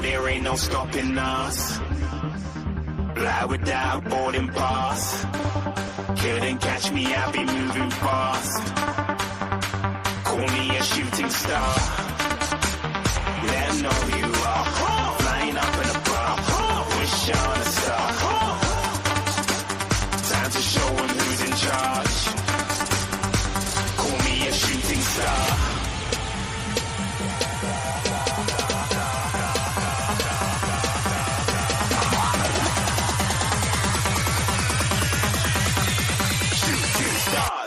there ain't no stopping us. Fly without boarding pass. Couldn't catch me, I'll be moving fast. Call me a shooting star. Let 'em know who you are. Flying up in a bar. Wish on a star. Time to show 'em who's in charge. Call me a shooting star.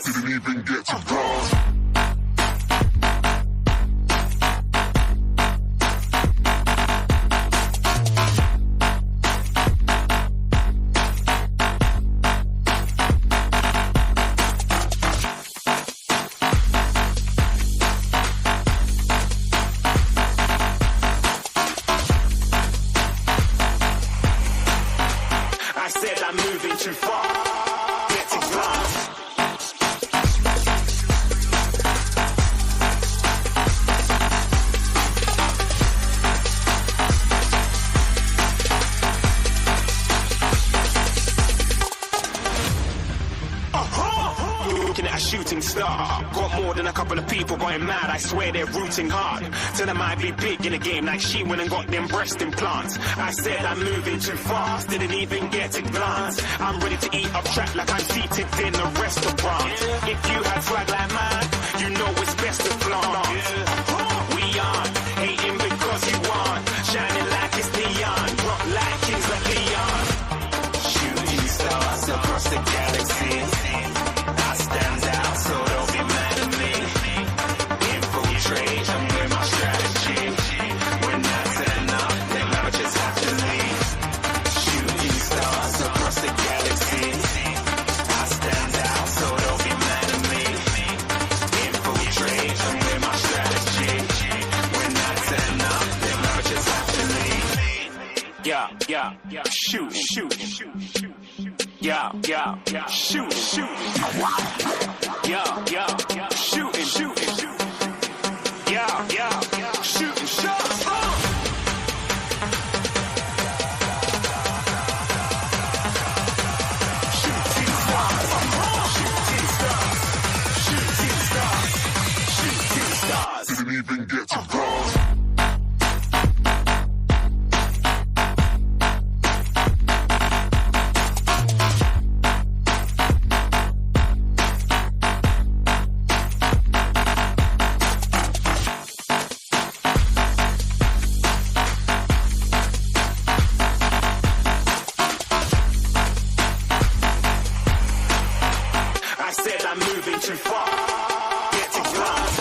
Didn't even get to cross. I said I'm moving too far. Get it glass. Looking at a shooting star. Got more than a couple of people going mad. I swear they're rooting hard. Tell them I'd be big in the game like she went and got them breast implants. I said I'm moving too fast. Didn't even get a glance. I'm ready to eat up track like I'm seated in a restaurant. If you had swag like mine, you know it's best to flaunt. We aren't hating because you want. Shining like it's neon. Rock like kings like Leon. Shooting stars across the galaxy. I stand out, so don't be mad at me. Infiltrate, I'm with my strategy. When I turn up, then I just have to leave. Shooting stars across the galaxy. I stand out, so don't be mad at me. Infiltrate, I'm with my strategy. When I turn up, then I just have to leave. Yeah, shoot, yeah, shoot, yeah, shooting, yeah, shooting shots. Shooting stars, shooting stars. Didn't even get to cross. I said I'm moving too far. Get it glass.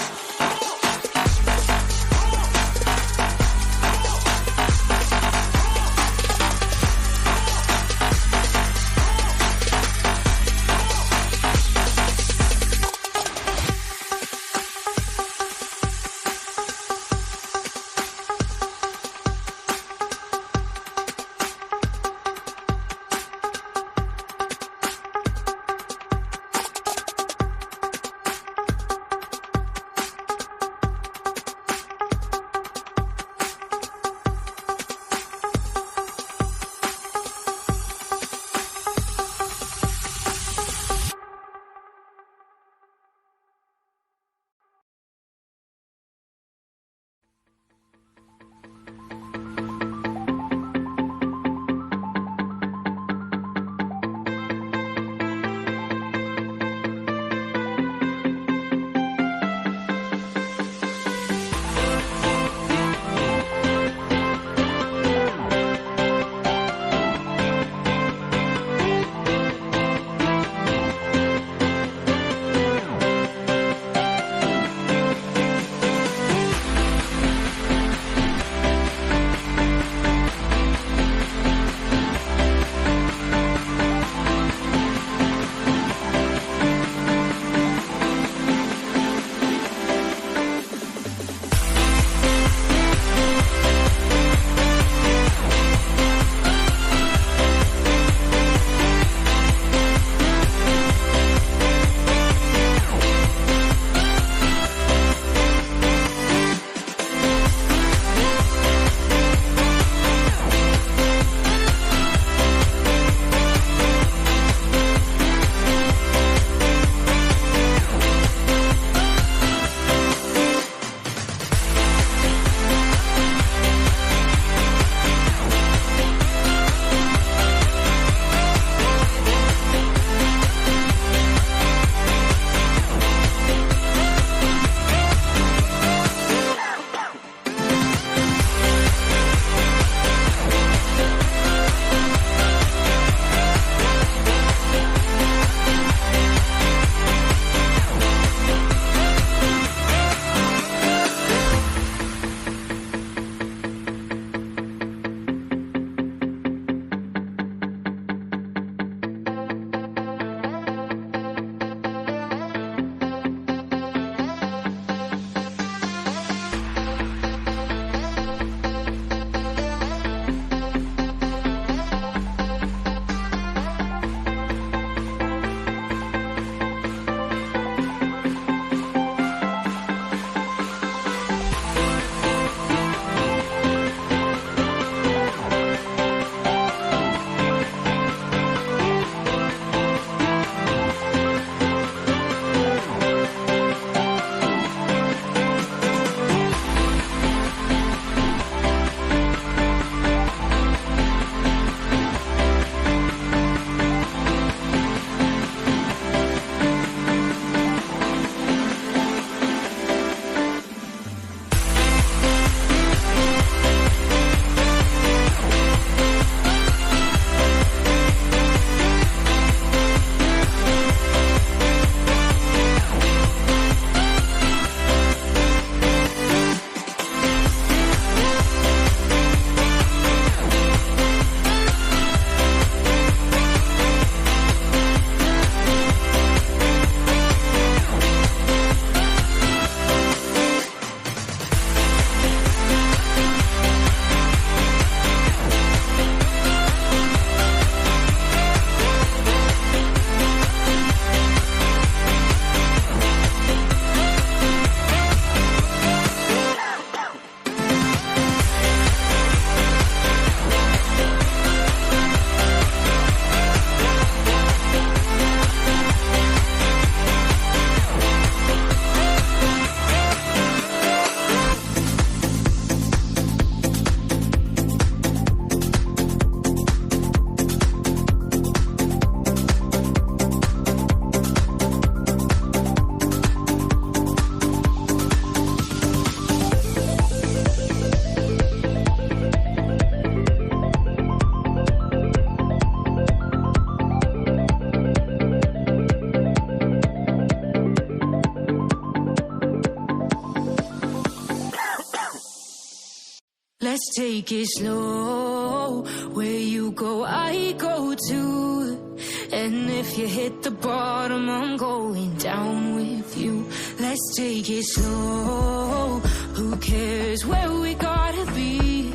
Let's take it slow. Where you go, I go too. And if you hit the bottom, I'm going down with you. Let's take it slow. Who cares where we gotta be?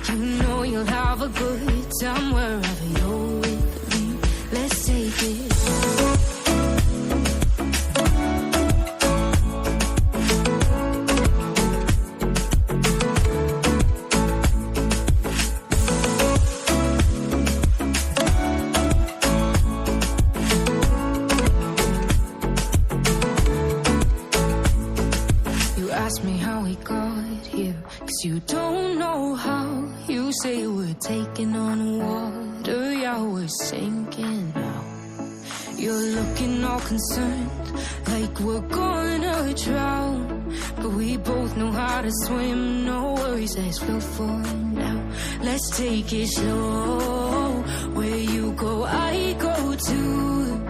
You know you'll have a good time wherever you're with me. Let's take it slow. You don't know how. You say we're taking on water, yeah, we're sinking now. You're looking all concerned, like we're gonna drown. But we both know how to swim, no worries, let's flow for now. Let's take it slow. Where you go, I go too.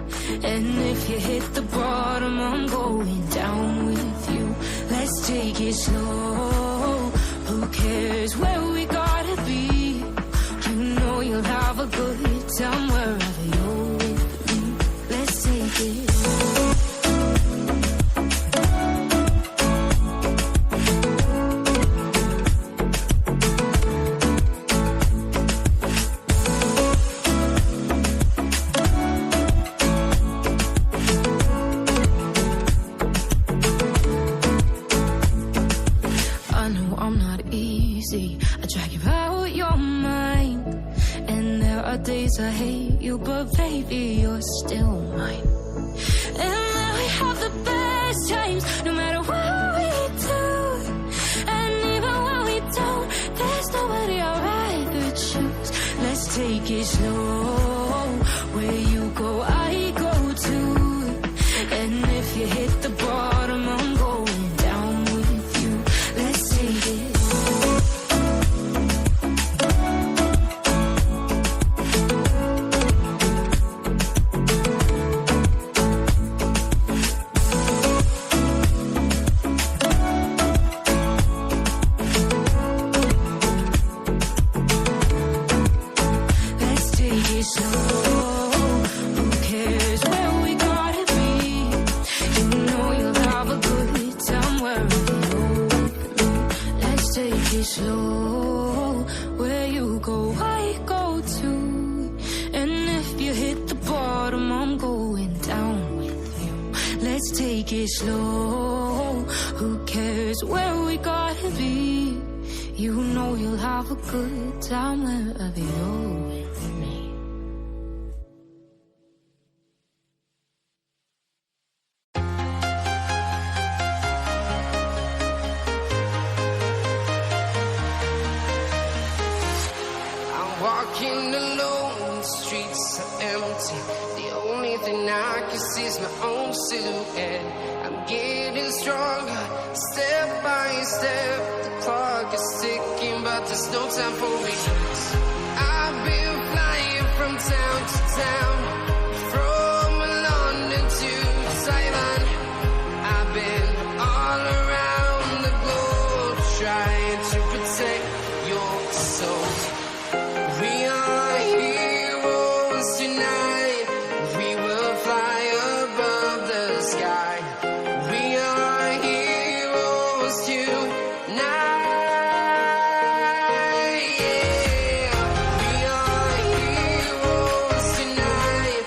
And if you hit the bottom, I'm going down with you. Let's take it slow. Who cares where we gotta be? You know you'll have a good time wherever you're with me. Let's take it slow. I drag you out your mind, and there are days I hate you, but baby, you're still mine. And now we have the best times, no matter what we do. And even when we don't, there's nobody I'd rather choose. Let's take it slow. Where you go, I go too. And if you hit the bottom, I'm going down with you. Let's take it slow. Slow, where you go, I go too. And if you hit the bottom, I'm going down with you. Let's take it slow. Who cares where we gotta be? You know you'll have a good time wherever you're with me. Walking alone, the streets are empty. The only thing I can see is my own silhouette. I'm getting stronger, step by step. The clock is ticking, but there's no time for regrets. I've been flying from town to town, from London to Taiwan. I've been all around the globe, trying to protect your soul. We are heroes tonight. We will fly above the sky. We are heroes tonight. Yeah. We are heroes tonight.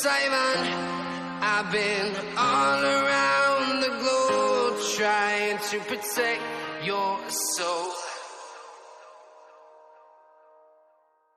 Simon. I've been all around the globe trying to protect your soul.